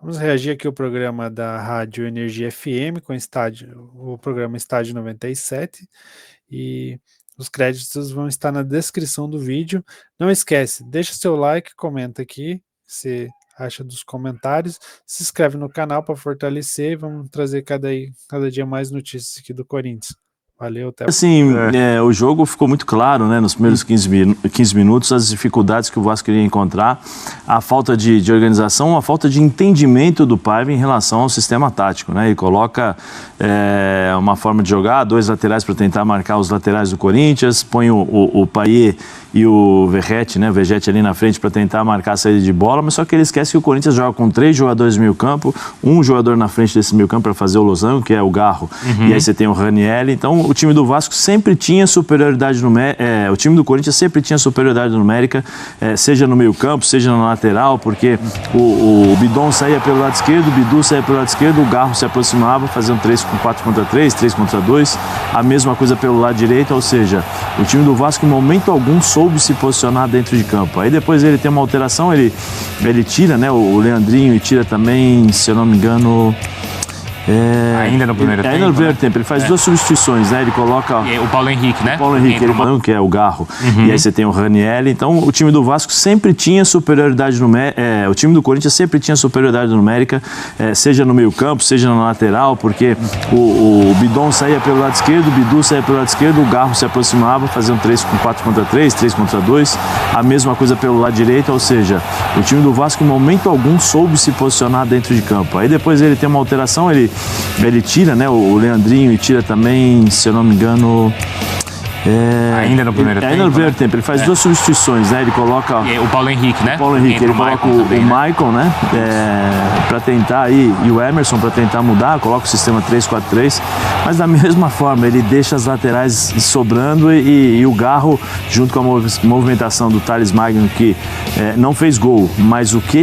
Vamos reagir aqui ao programa da Rádio Energia FM com o programa Estádio 97 e os créditos vão estar na descrição do vídeo. Não esquece, deixa seu like, comenta aqui se acha dos comentários, se inscreve no canal para fortalecer e vamos trazer cada dia mais notícias aqui do Corinthians. Valeu, até assim, o jogo ficou muito claro, né, nos primeiros 15 minutos, as dificuldades que o Vasco iria encontrar, a falta de organização, a falta de entendimento do Paiva em relação ao sistema tático, né? Ele coloca uma forma de jogar, 2 laterais para tentar marcar os laterais do Corinthians, põe o Payet e o Verratti, né, o Vegetti ali na frente para tentar marcar a saída de bola, mas só que ele esquece que o Corinthians joga com 3 jogadores no meio campo, um jogador na frente desse meio campo para fazer o losango, que é o Garro, e aí você tem o Ranieri. Então o time do Vasco sempre tinha superioridade numérica, o time do Corinthians sempre tinha superioridade numérica, seja no meio campo, seja na lateral, porque o Bidon saía pelo lado esquerdo, o Bidu saía pelo lado esquerdo, o Garro se aproximava, fazendo 4 contra 3, 3 contra 2, a mesma coisa pelo lado direito, ou seja, o time do Vasco em momento algum soube se posicionar dentro de campo. Aí depois ele tem uma alteração, ele tira, né, o Leandrinho, e tira também, se eu não me engano... ainda no primeiro tempo. Ainda no primeiro tempo. Ele faz 2 substituições, né? Ele coloca... o Paulo Henrique, né? O Paulo Henrique, que é o Garro. E aí você tem o Ranieri. Então, o time do Vasco sempre tinha superioridade numérica. O time do Corinthians sempre tinha superioridade numérica, seja no meio campo, seja na lateral, porque o Bidon saía pelo lado esquerdo, o Bidu saía pelo lado esquerdo, o Garro se aproximava, fazendo 4 contra 3, 3 contra 2, a mesma coisa pelo lado direito, ou seja, o time do Vasco em momento algum soube se posicionar dentro de campo. Aí depois ele tem uma alteração, ele tira, né, o Leandrinho, e tira também, se eu não me engano... ainda no primeiro tempo. Ainda no primeiro tempo. Ele faz 2 substituições, né? Ele coloca... o Paulo Henrique, né? O Paulo Henrique, ele coloca o Maicon, né? Para tentar aí, e o Emerson para tentar mudar, coloca o sistema 3-4-3, mas da mesma forma, ele deixa as laterais sobrando e o Garro, junto com a movimentação do Thales Magno, que não fez gol, mas o que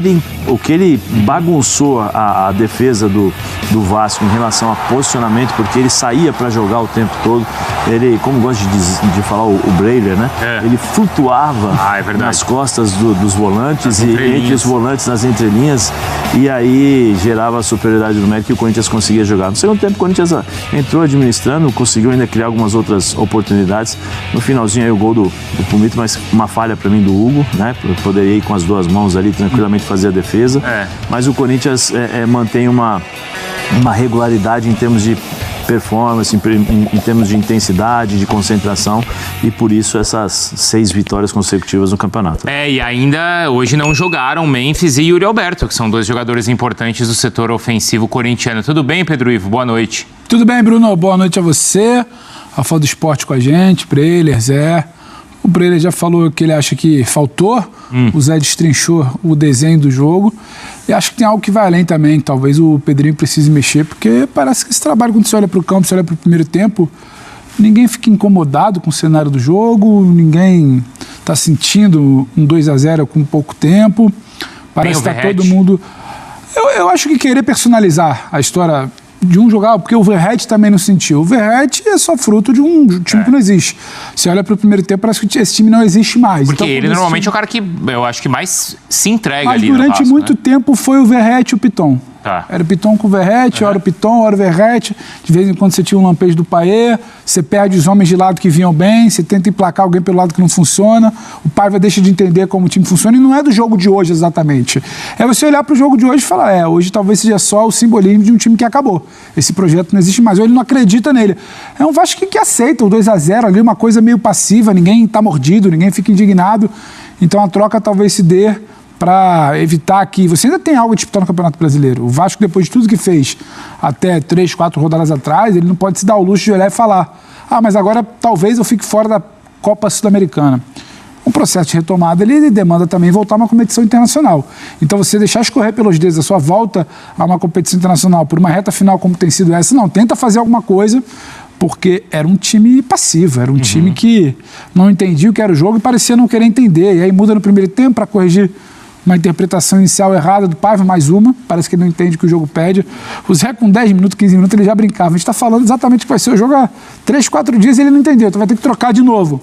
ele bagunçou a defesa do Vasco em relação a posicionamento, porque ele saía para jogar o tempo todo, ele, como gosta de falar o Breiler, né? Ele flutuava nas costas dos volantes e entre os volantes nas entrelinhas, e aí gerava a superioridade numérica que o Corinthians conseguia jogar. No segundo tempo, o Corinthians entrou administrando, conseguiu ainda criar algumas outras oportunidades. No finalzinho aí o gol do Pumito, mas uma falha para mim do Hugo, né? Poderia ir com as 2 mãos ali tranquilamente fazer a defesa, mas o Corinthians mantém uma regularidade em termos de performance, em termos de intensidade, de concentração, e por isso essas 6 vitórias consecutivas no campeonato. E ainda hoje não jogaram Memphis e Yuri Alberto, que são 2 jogadores importantes do setor ofensivo corintiano. Tudo bem, Pedro Ivo? Boa noite. Tudo bem, Bruno? Boa noite a você, a Fã do Esporte com a gente, Breiler, Zé. O Breiler já falou que ele acha que faltou, o Zé destrinchou o desenho do jogo, e acho que tem algo que vai além também, talvez o Pedrinho precise mexer, porque parece que esse trabalho, quando você olha para o campo, você olha para o primeiro tempo, ninguém fica incomodado com o cenário do jogo, ninguém está sentindo um 2-0 com pouco tempo, parece que está todo mundo... Eu acho que querer personalizar a história de um jogador, porque o Verratti também não sentiu. O Verratti é só fruto de um time que não existe. Você olha para o primeiro tempo, parece que esse time não existe mais. Porque então, ele normalmente é o cara que eu acho que mais se entrega ali no Vasco. Mas durante muito tempo foi o Verratti e o Piton. Era o Piton com o Verratti, hora o Piton, hora o Verratti. De vez em quando você tinha um lampejo do Payet, você perde os homens de lado que vinham bem, você tenta emplacar alguém pelo lado que não funciona, o Paiva deixa de entender como o time funciona, e não é do jogo de hoje exatamente. É você olhar para o jogo de hoje e falar, hoje talvez seja só o simbolismo de um time que acabou. Esse projeto não existe mais, ou ele não acredita nele. É um Vasco que aceita o 2-0 ali, uma coisa meio passiva, ninguém está mordido, ninguém fica indignado, então a troca talvez se dê para evitar que... Você ainda tem algo a disputar no Campeonato Brasileiro. O Vasco, depois de tudo que fez até 3, 4 rodadas atrás, ele não pode se dar o luxo de olhar e falar mas agora talvez eu fique fora da Copa Sul-Americana. Um processo de retomada, ele demanda também voltar a uma competição internacional. Então você deixar escorrer pelos dedos a sua volta a uma competição internacional por uma reta final como tem sido essa, não, tenta fazer alguma coisa, porque era um time passivo, era um time que não entendia o que era o jogo e parecia não querer entender. E aí muda no primeiro tempo para corrigir uma interpretação inicial errada do Paiva, mais uma, parece que ele não entende o que o jogo pede. O Zé, com 10 minutos, 15 minutos, ele já brincava. A gente está falando exatamente o que vai ser o jogo há 3, 4 dias e ele não entendeu, então vai ter que trocar de novo.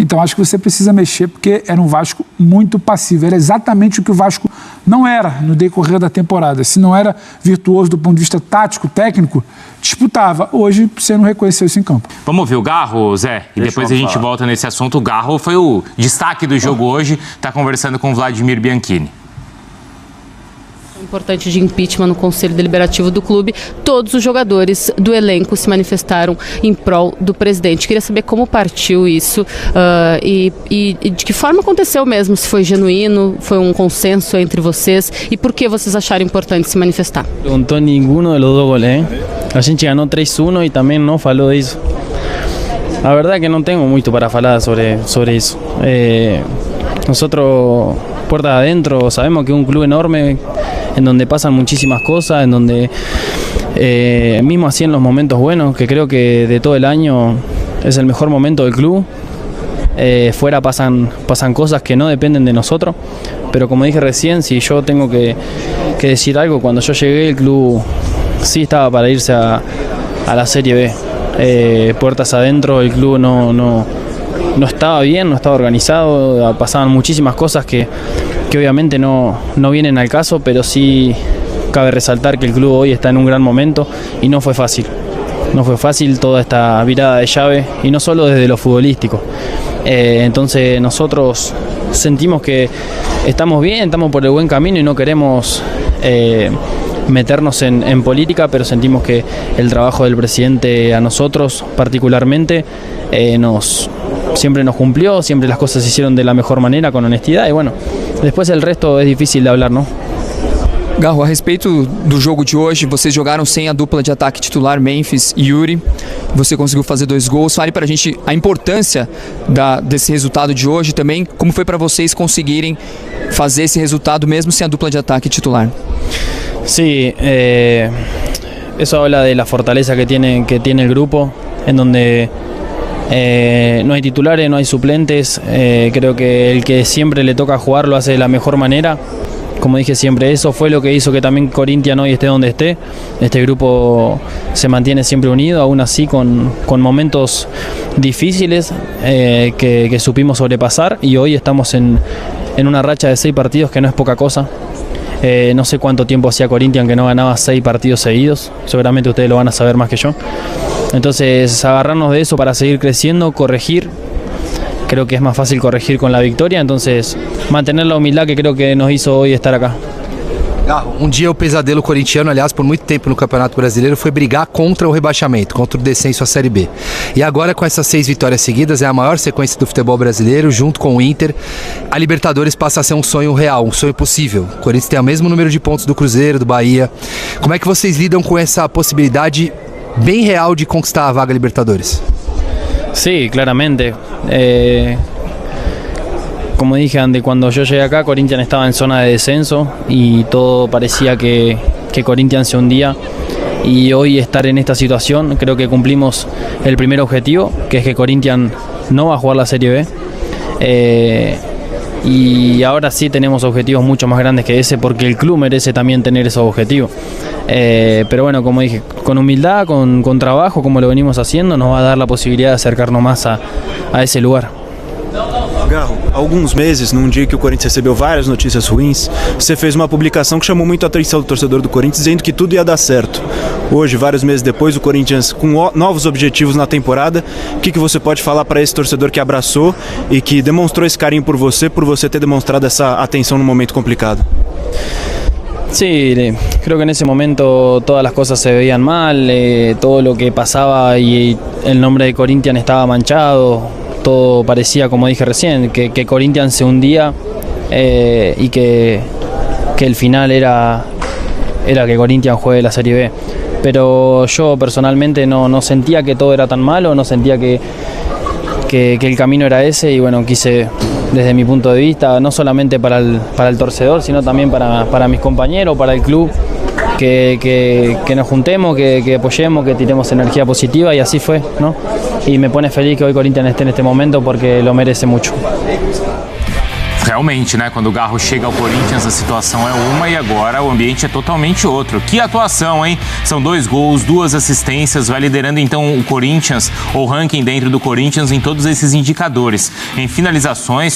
Então acho que você precisa mexer, porque era um Vasco muito passivo. Era exatamente o que o Vasco não era no decorrer da temporada. Se não era virtuoso do ponto de vista tático, técnico, disputava. Hoje você não reconheceu isso em campo. Vamos ouvir o Garro, Zé? E depois a gente volta nesse assunto. O Garro foi o destaque do jogo hoje. Está conversando com o Vladimir Bianchini. Importante de impeachment no Conselho Deliberativo do clube, todos os jogadores do elenco se manifestaram em prol do presidente. Queria saber como partiu isso e de que forma aconteceu mesmo, se foi genuíno, foi um consenso entre vocês e por que vocês acharam importante se manifestar. Preguntou ninguno de los dos goles, A gente ganó 3-1 y también no falou de eso. La verdad que no tengo mucho para falar sobre eso. Nosotros, puertas adentro, sabemos que es un club enorme en donde pasan muchísimas cosas, en donde mismo así en los momentos buenos, que creo que de todo el año es el mejor momento del club, fuera pasan cosas que no dependen de nosotros, pero como dije recién, si yo tengo que decir algo, cuando yo llegué el club sí estaba para irse a la Serie B, puertas adentro, el club no estaba bien, no estaba organizado, pasaban muchísimas cosas que obviamente no vienen al caso, pero sí cabe resaltar que el club hoy está en un gran momento y no fue fácil. No fue fácil toda esta virada de llave y no solo desde lo futbolístico. Entonces nosotros sentimos que estamos bien, estamos por el buen camino y no queremos meternos en política, pero sentimos que el trabajo del presidente a nosotros particularmente siempre nos cumplió, siempre las cosas se hicieron de la mejor manera, con honestidad, y bueno, después el resto es difícil de hablar, ¿no? Garro, a respeito do jogo de hoje, vocês jogaram sem a dupla de ataque titular Memphis e Yuri, você conseguiu fazer 2 gols. Fale pra gente a importância desse resultado de hoje também, como foi para vocês conseguirem fazer esse resultado mesmo sem a dupla de ataque titular. Sí, eso habla de la fortaleza que tiene el grupo, en donde no hay titulares, no hay suplentes. Creo que el que siempre le toca jugar lo hace de la mejor manera. Como dije siempre, eso fue lo que hizo que también Corinthians hoy esté donde esté. Este grupo se mantiene siempre unido, aún así con momentos difíciles que supimos sobrepasar, y hoy estamos en una racha de 6 partidos que no es poca cosa. No sé cuánto tiempo hacía Corinthians que no ganaba 6 partidos seguidos, seguramente ustedes lo van a saber más que yo. Entonces agarrarnos de eso para seguir creciendo, corregir. Creo que es más fácil corregir con la victoria, entonces mantener la humildad que creo que nos hizo hoy estar acá. Um dia o pesadelo corintiano, aliás, por muito tempo no Campeonato Brasileiro, foi brigar contra o rebaixamento, contra o descenso à Série B. E agora, com essas 6 vitórias seguidas, é a maior sequência do futebol brasileiro, junto com o Inter. A Libertadores passa a ser um sonho real, um sonho possível. O Corinthians tem o mesmo número de pontos do Cruzeiro, do Bahia. Como é que vocês lidam com essa possibilidade bem real de conquistar a vaga Libertadores? Sí, claramente. Como dije antes, cuando yo llegué acá, Corinthians estaba en zona de descenso y todo parecía que Corinthians se hundía. Y hoy estar en esta situación, creo que cumplimos el primer objetivo, que es que Corinthians no va a jugar la Serie B. Y ahora sí tenemos objetivos mucho más grandes que ese, porque el club merece también tener esos objetivos. Pero bueno, como dije, con humildad, con trabajo, como lo venimos haciendo, nos va a dar la posibilidad de acercarnos más a ese lugar. Garro, há alguns meses, num dia que o Corinthians recebeu várias notícias ruins, você fez uma publicação que chamou muito a atenção do torcedor do Corinthians, dizendo que tudo ia dar certo. Hoje, vários meses depois, o Corinthians com novos objetivos na temporada, o que você pode falar para esse torcedor que abraçou e que demonstrou esse carinho por você ter demonstrado essa atenção num momento complicado? Sí, creo que en ese momento todas las cosas se veían mal, todo lo que pasaba y el nombre de Corinthians estaba manchado. Todo parecía, como dije recién, que Corinthians se hundía y que el final era que Corinthians juegue la Serie B. Pero yo personalmente no sentía que todo era tan malo, no sentía que el camino era ese, y bueno, quise, desde mi punto de vista, no solamente para el torcedor, sino también para mis compañeros, para el club, que nos juntemos, que apoyemos, que tiremos energía positiva, y así fue, ¿no? Y me pone feliz que hoy Corinthians esté en este momento porque lo merece mucho. Realmente, né? Quando o Garro chega ao Corinthians, a situação é uma e agora o ambiente é totalmente outro. Que atuação, hein? São 2 gols, 2 assistências, vai liderando então o Corinthians, o ranking dentro do Corinthians em todos esses indicadores. Em finalizações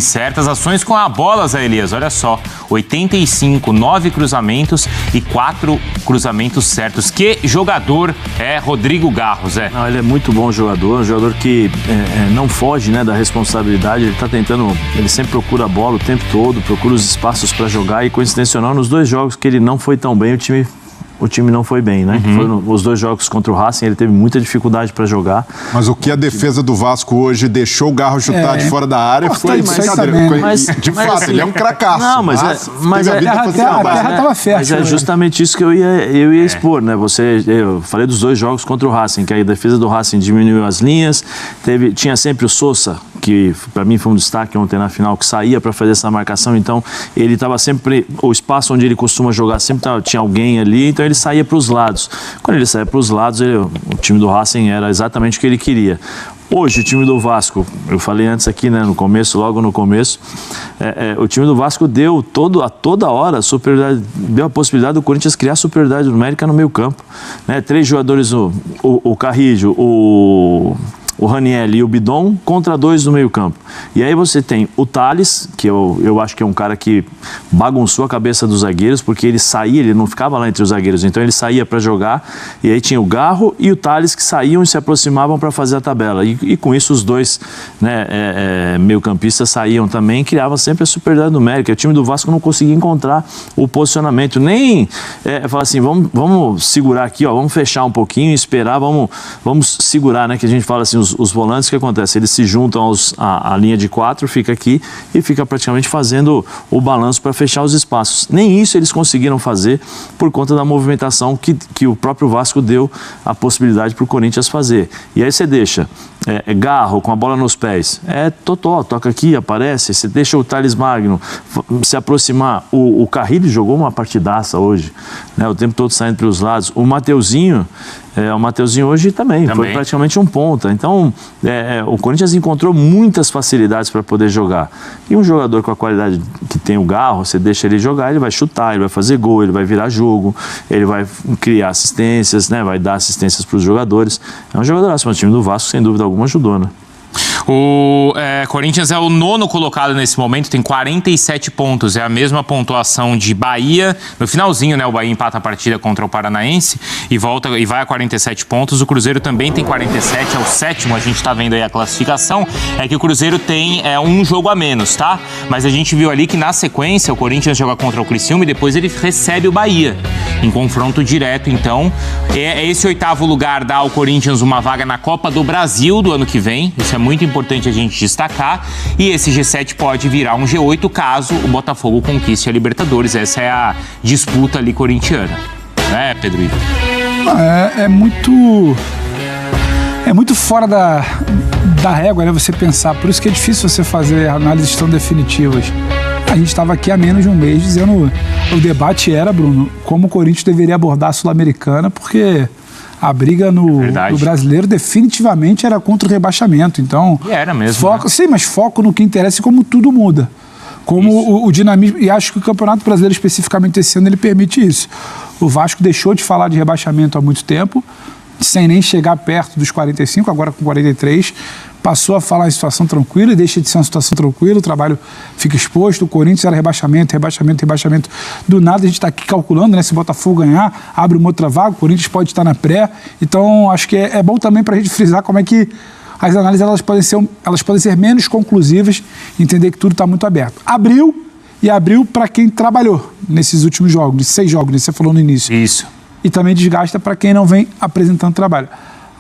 certas, ações com a bola, Zé Elias, olha só, 85, 9 cruzamentos e 4 cruzamentos certos. Que jogador é Rodrigo Garro, Zé? Não, ele é muito bom jogador, um jogador que não foge, né, da responsabilidade, ele tá tentando, ele sempre procura a bola o tempo todo, procura os espaços para jogar e, coincidencional, nos 2 jogos que ele não foi tão bem, o time não foi bem, né? Foram os 2 jogos contra o Racing, ele teve muita dificuldade para jogar. Mas o que a defesa do Vasco hoje deixou o Garro chutar de fora da área foi brincadeira. De fato, assim, ele é um cracaço. Não, mas a terra estava fértil. Mas é justamente isso que eu ia expor, né? Eu falei dos 2 jogos contra o Racing, que a defesa do Racing diminuiu as linhas, tinha sempre o Sousa, que para mim foi um destaque ontem na final, que saía para fazer essa marcação, então ele estava sempre, o espaço onde ele costuma jogar sempre tinha alguém ali, então ele saía para os lados. Quando ele saía para os lados, o time do Racing era exatamente o que ele queria. Hoje, o time do Vasco, eu falei antes aqui, né, logo no começo, o time do Vasco deu a toda hora a superioridade, deu a possibilidade do Corinthians criar superioridade numérica no meio campo. Né? 3 jogadores, o Carrillo, o Raniel e o Bidon contra 2 no meio campo. E aí você tem o Thales, que eu acho que é um cara que bagunçou a cabeça dos zagueiros, porque ele saía, ele não ficava lá entre os zagueiros, então ele saía para jogar, e aí tinha o Garro e o Thales que saíam e se aproximavam para fazer a tabela. E com isso os 2 meio-campistas saíam também, criavam sempre a superioridade numérica. O time do Vasco não conseguia encontrar o posicionamento, nem falar assim, vamos segurar aqui, ó, vamos fechar um pouquinho, esperar, vamos segurar, né, que a gente fala assim, os volantes, o que acontece? Eles se juntam à linha de 4, fica aqui e fica praticamente fazendo o balanço para fechar os espaços. Nem isso eles conseguiram fazer por conta da movimentação que o próprio Vasco deu a possibilidade para o Corinthians fazer. E aí você deixa Garro com a bola nos pés, totó, toca aqui, aparece, você deixa o Thales Magno se aproximar, o Carrillo jogou uma partidaça hoje, né, o tempo todo saindo pelos lados, o Mateuzinho hoje também foi praticamente um ponta, então o Corinthians encontrou muitas facilidades para poder jogar, e um jogador com a qualidade que tem o Garro, você deixa ele jogar, ele vai chutar, ele vai fazer gol, ele vai virar jogo, ele vai criar assistências, né, vai dar assistências para os jogadores, é um jogador acima do time do Vasco, sem dúvida alguma ajudou, né? O Corinthians é o 9º colocado nesse momento, tem 47 pontos, é a mesma pontuação de Bahia. No finalzinho, né, o Bahia empata a partida contra o Paranaense e vai a 47 pontos. O Cruzeiro também tem 47, é o 7º, a gente está vendo aí a classificação, é que o Cruzeiro tem um jogo a menos, tá? Mas a gente viu ali que na sequência o Corinthians joga contra o Criciúma e depois ele recebe o Bahia em confronto direto, então esse 8º lugar dá ao Corinthians uma vaga na Copa do Brasil do ano que vem, isso é muito importante a gente destacar, e esse G7 pode virar um G8 caso o Botafogo conquiste a Libertadores. Essa é a disputa ali corintiana, né, Pedro Ivo? É muito fora da régua, né, você pensar, por isso que é difícil você fazer análises tão definitivas. A gente estava aqui há menos de um mês dizendo, o debate era, Bruno, como o Corinthians deveria abordar a Sul-Americana, porque a briga no brasileiro definitivamente era contra o rebaixamento. Então, era mesmo. Foco, né? Sim, mas foco no que interessa e como tudo muda. Como o dinamismo, e acho que o Campeonato Brasileiro, especificamente esse ano, ele permite isso. O Vasco deixou de falar de rebaixamento há muito tempo, sem nem chegar perto dos 45, agora com 43, passou a falar em situação tranquila e deixa de ser uma situação tranquila, o trabalho fica exposto, o Corinthians era rebaixamento. Do nada a gente está aqui calculando, né? Se o Botafogo ganhar, abre uma outra vaga, o Corinthians pode estar na pré. Então, acho que é bom também para a gente frisar como é que as análises elas podem ser menos conclusivas, entender que tudo está muito aberto. Abriu para quem trabalhou nesses últimos jogos, nesses 6 jogos, né? Você falou no início. Isso. E também desgasta para quem não vem apresentando trabalho.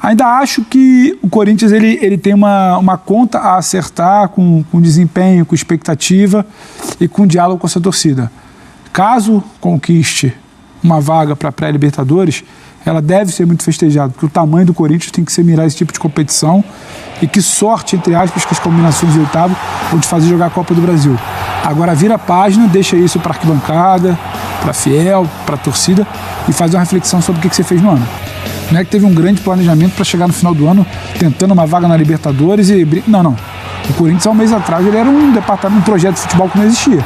Ainda acho que o Corinthians ele tem uma conta a acertar com desempenho, com expectativa e com diálogo com essa torcida. Caso conquiste uma vaga para a pré-Libertadores, ela deve ser muito festejada, porque o tamanho do Corinthians tem que ser mirar esse tipo de competição, e que sorte, entre aspas, que as combinações de oitavo vão te fazer jogar a Copa do Brasil. Agora vira a página, deixa isso para a arquibancada, para a fiel, para a torcida, e faz uma reflexão sobre o que você fez no ano. Não é que teve um grande planejamento para chegar no final do ano tentando uma vaga na Libertadores e... Não. O Corinthians, há um mês atrás, ele era um projeto de futebol que não existia.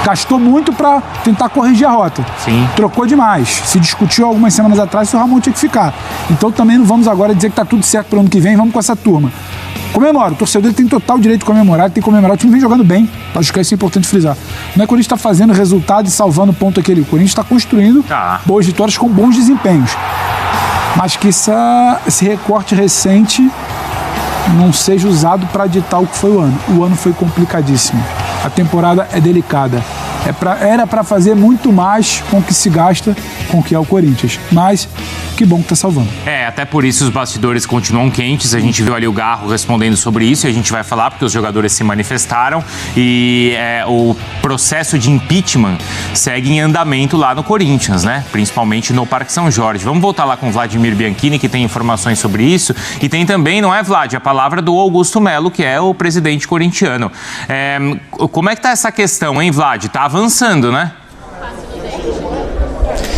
Gastou muito para tentar corrigir a rota. Sim. Trocou demais. Se discutiu algumas semanas atrás se o Ramon tinha que ficar. Então também não vamos agora dizer que está tudo certo para o ano que vem, vamos com essa turma. Comemora, o torcedor tem total direito de comemorar, ele tem que comemorar, o time vem jogando bem, acho que isso é importante frisar. Não é que o Corinthians está fazendo resultado e salvando ponto aquele, o Corinthians está construindo boas vitórias com bons desempenhos. Mas que esse recorte recente não seja usado para ditar o que foi o ano. O ano foi complicadíssimo, a temporada é delicada. Era para fazer muito mais com o que se gasta com o que é o Corinthians. Mas que bom que tá salvando. Até por isso os bastidores continuam quentes. A gente viu ali o Garro respondendo sobre isso e a gente vai falar porque os jogadores se manifestaram e o processo de impeachment segue em andamento lá no Corinthians, né? Principalmente no Parque São Jorge. Vamos voltar lá com o Vladimir Bianchini, que tem informações sobre isso. E tem também, não é, Vlad, a palavra do Augusto Melo, que é o presidente corintiano. Como é que tá essa questão, hein, Vlad? Tá avançando, né?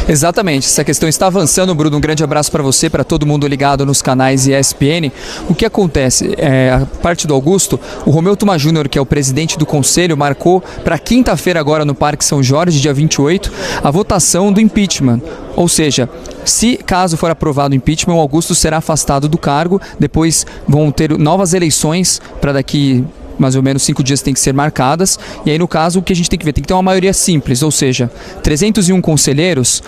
Exatamente, essa questão está avançando, Bruno. Um grande abraço para você, para todo mundo ligado nos canais ESPN. O que acontece? A parte do Augusto, o Romeu Tuma Júnior, que é o presidente do conselho, marcou para quinta-feira agora no Parque São Jorge, dia 28, a votação do impeachment. Ou seja, se caso for aprovado o impeachment, o Augusto será afastado do cargo, depois vão ter novas eleições para daqui mais ou menos 5 dias tem que ser marcadas, e aí no caso o que a gente tem que ver, tem que ter uma maioria simples, ou seja, 301 conselheiros,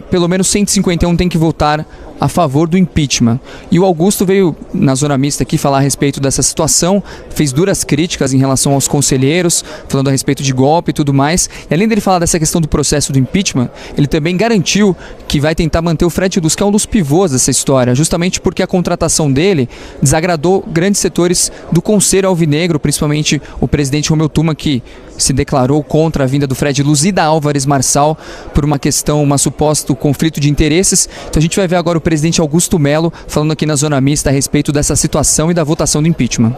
pelo menos 151 tem que votar a favor do impeachment. E o Augusto veio na Zona Mista aqui falar a respeito dessa situação, fez duras críticas em relação aos conselheiros, falando a respeito de golpe e tudo mais. E além dele falar dessa questão do processo do impeachment, ele também garantiu que vai tentar manter o Fred Luz, que é um dos pivôs dessa história, justamente porque a contratação dele desagradou grandes setores do Conselho Alvinegro, principalmente o presidente Romeu Tuma, que se declarou contra a vinda do Fred Luz e da Álvares Marçal por uma questão, uma suposto conflito de interesses. Então a gente vai ver agora o presidente Augusto Melo falando aqui na Zona Mista a respeito dessa situação e da votação do impeachment.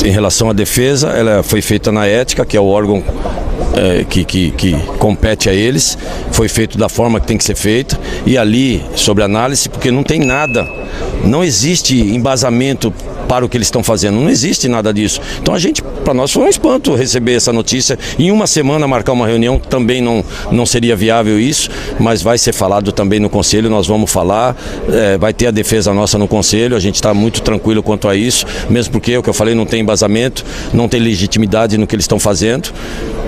Em relação à defesa, ela foi feita na ética, que é o órgão que compete a eles, foi feito da forma que tem que ser feita, e ali, sobre análise, porque não tem nada, não existe embasamento para o que eles estão fazendo, não existe nada disso. Então para nós foi um espanto receber essa notícia. Em uma semana marcar uma reunião também não seria viável isso, mas vai ser falado também no conselho, nós vamos falar, vai ter a defesa nossa no conselho, a gente está muito tranquilo quanto a isso, mesmo porque o que eu falei não tem embasamento, não tem legitimidade no que eles estão fazendo.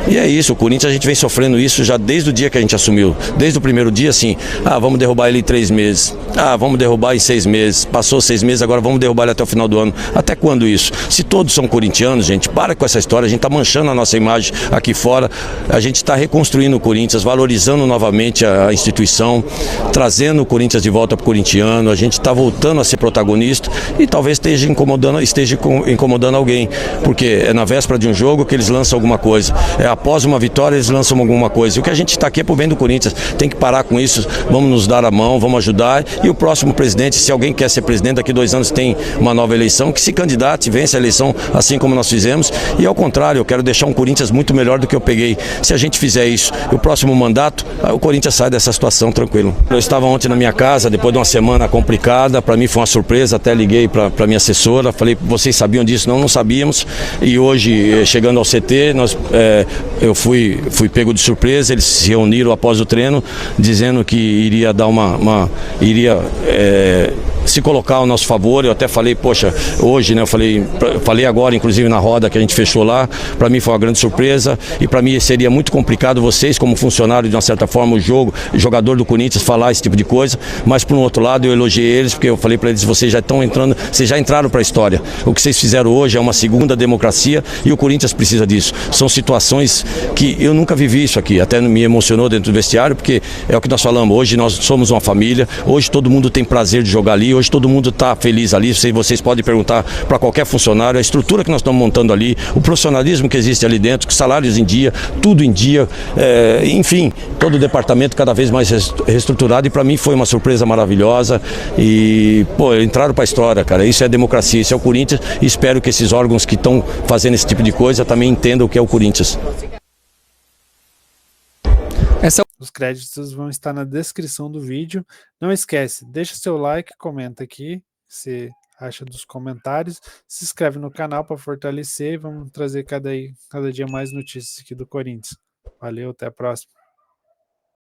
E é isso, o Corinthians a gente vem sofrendo isso já desde o dia que a gente assumiu. Desde o primeiro dia, assim, vamos derrubar ele em 3 meses. Vamos derrubar em 6 meses. Passou 6 meses, agora vamos derrubar ele até o final do ano. Até quando isso? Se todos são corintianos, gente, para com essa história. A gente está manchando a nossa imagem aqui fora. A gente está reconstruindo o Corinthians, valorizando novamente a instituição, trazendo o Corinthians de volta para o corintiano. A gente está voltando a ser protagonista e talvez esteja incomodando alguém, porque é na véspera de um jogo que eles lançam alguma coisa. Após uma vitória eles lançam alguma coisa. E o que a gente está aqui é pro bem do Corinthians. Tem que parar com isso, vamos nos dar a mão, vamos ajudar. E o próximo presidente, se alguém quer ser presidente, daqui 2 anos tem uma nova eleição, que se candidate, vence a eleição assim como nós fizemos. E ao contrário, eu quero deixar um Corinthians muito melhor do que eu peguei. Se a gente fizer isso, o próximo mandato, o Corinthians sai dessa situação tranquilo. Eu estava ontem na minha casa, depois de uma semana complicada, para mim foi uma surpresa, até liguei para minha assessora, falei, vocês sabiam disso? Não sabíamos. E hoje, chegando ao CT, eu fui pego de surpresa, eles se reuniram após o treino, dizendo que iria dar se colocar ao nosso favor. Eu até falei, poxa, hoje, né, eu falei agora, inclusive na roda que a gente fechou lá, para mim foi uma grande surpresa e para mim seria muito complicado vocês, como funcionário de uma certa forma, jogador do Corinthians, falar esse tipo de coisa, mas por um outro lado eu elogiei eles, porque eu falei para eles, vocês já entraram para a história. O que vocês fizeram hoje é uma segunda democracia e o Corinthians precisa disso. São situações que eu nunca vivi isso aqui, até me emocionou dentro do vestiário, porque é o que nós falamos, hoje nós somos uma família, hoje todo mundo tem prazer de jogar ali, hoje todo mundo está feliz ali. Vocês podem perguntar para qualquer funcionário a estrutura que nós estamos montando ali, o profissionalismo que existe ali dentro, os salários em dia, tudo em dia, enfim, todo o departamento cada vez mais reestruturado, e para mim foi uma surpresa maravilhosa e, entraram para a história, cara. Isso é democracia, isso é o Corinthians, e espero que esses órgãos que estão fazendo esse tipo de coisa também entendam o que é o Corinthians. Os créditos vão estar na descrição do vídeo. Não esquece, deixa seu like, comenta aqui se acha dos comentários. Se inscreve no canal para fortalecer. Vamos trazer cada dia mais notícias aqui do Corinthians. Valeu, até a próxima.